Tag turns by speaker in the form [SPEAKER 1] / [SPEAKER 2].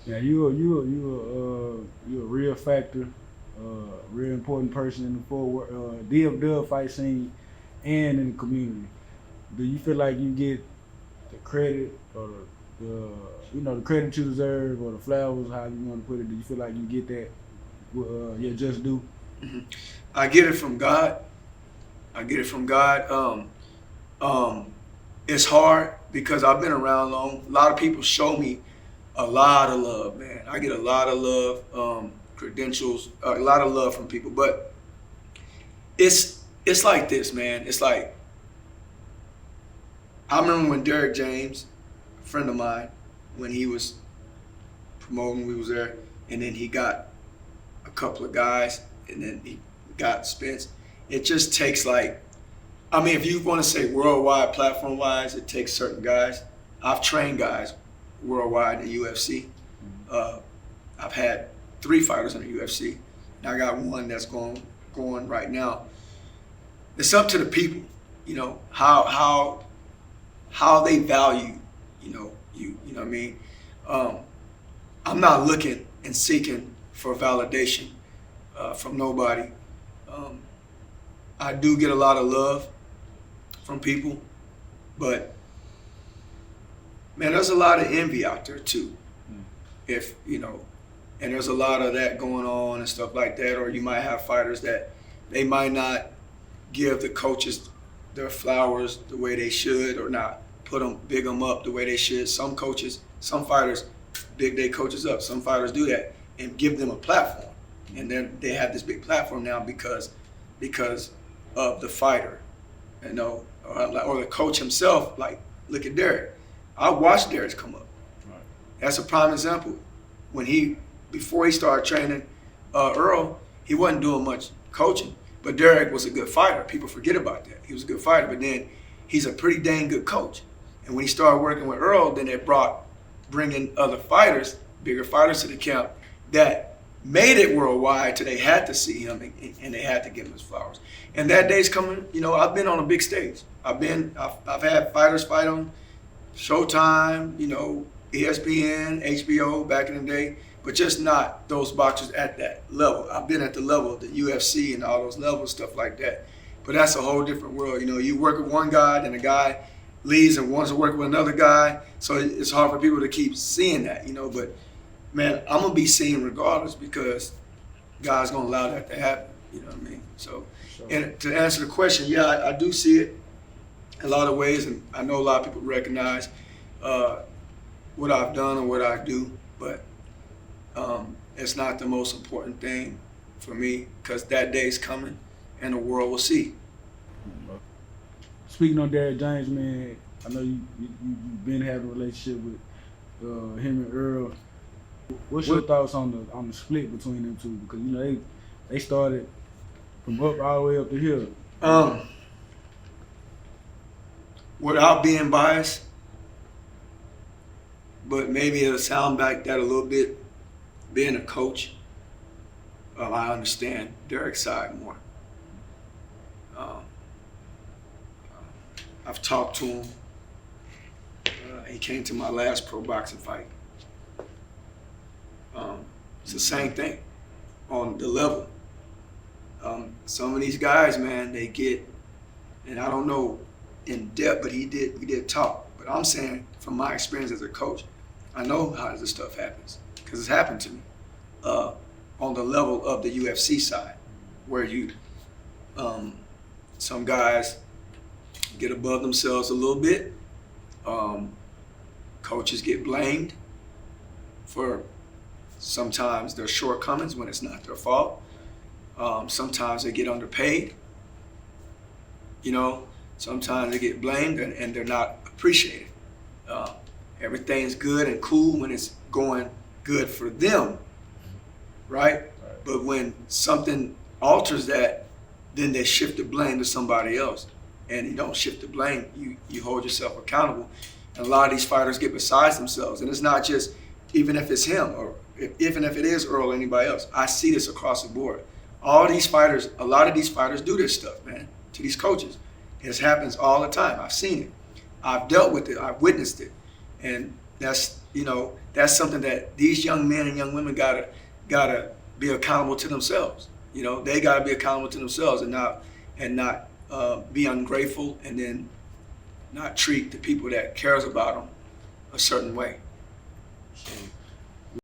[SPEAKER 1] Yeah, you a real factor, real important person in the forward DFW fight scene and in the community. Do you feel like you get the credit or the credit you deserve or the flowers, how you want to put it? Do you feel like you get that? Your just due.
[SPEAKER 2] Mm-hmm. I get it from God. I get it from God. It's hard because I've been around long. A lot of people show me a lot of love, man. I get a lot of love, credentials, a lot of love from people. But it's like this, man. It's like I remember when Derrick James, a friend of mine, when he was promoting, we was there, and then he got a couple of guys, and then he got Spence. It just takes if you want to say worldwide, platform-wise, it takes certain guys. I've trained guys worldwide in the UFC. I've had 3 fighters in the UFC. And I got one that's going right now. It's up to the people, how they value, you know what I mean? I'm not looking and seeking for validation from nobody. I do get a lot of love from people, but man, there's a lot of envy out there too. And there's a lot of that going on and stuff like that, or you might have fighters that they might not give the coaches their flowers the way they should, or not big them up the way they should. Some fighters big their coaches up. Some fighters do that and give them a platform. And then they have this big platform now because of the fighter, or the coach himself. Like, look at Derrick. I watched Derrick come up. Right. That's a prime example. Before he started training Errol, he wasn't doing much coaching, but Derrick was a good fighter. People forget about that. He was a good fighter, but then he's a pretty dang good coach. And when he started working with Errol, then it bringing other fighters, bigger fighters to the camp that made it worldwide till they had to see him and they had to give him his flowers. And that day's coming. I've been on a big stage. I've had fighters fight on Showtime, ESPN, HBO back in the day, but just not those boxers at that level. I've been at the level of the UFC and all those levels, stuff like that. But that's a whole different world. You work with one guy, then a guy leaves and wants to work with another guy. So it's hard for people to keep seeing that, But man, I'm gonna be seen regardless because God's gonna allow that to happen. You know what I mean? So, and to answer the question, yeah, I do see it in a lot of ways, and I know a lot of people recognize what I've done and what I do, but it's not the most important thing for me because that day's coming and the world will see.
[SPEAKER 1] Speaking on Derrick James, man, I know you've been having a relationship with him and Earl. What's your thoughts on the split between them two? Because they started from up all the way up to here.
[SPEAKER 2] Without being biased, but maybe it'll sound back that a little bit. Being a coach, I understand Derrick's side more. I've talked to him. He came to my last pro boxing fight. It's the same thing on the level. Some of these guys, man, they get, and I don't know in depth, but we did talk. But I'm saying from my experience as a coach, I know how this stuff happens because it's happened to me on the level of the UFC side, where some guys get above themselves a little bit. Coaches get blamed for sometimes their shortcomings when it's not their fault. Sometimes they get underpaid. Sometimes they get blamed and they're not appreciated. Everything's good and cool when it's going good for them, right? But when something alters that, then they shift the blame to somebody else. And you don't shift the blame, you hold yourself accountable. And a lot of these fighters get beside themselves. And it's not just, even if it's him or even if it is Earl or anybody else, I see this across the board. A lot of these fighters do this stuff, man, to these coaches. It happens all the time. I've seen it. I've dealt with it. I've witnessed it. And that's, that's something that these young men and young women gotta be accountable to themselves. You know, they gotta be accountable to themselves and not be ungrateful and then not treat the people that cares about them a certain way.
[SPEAKER 1] So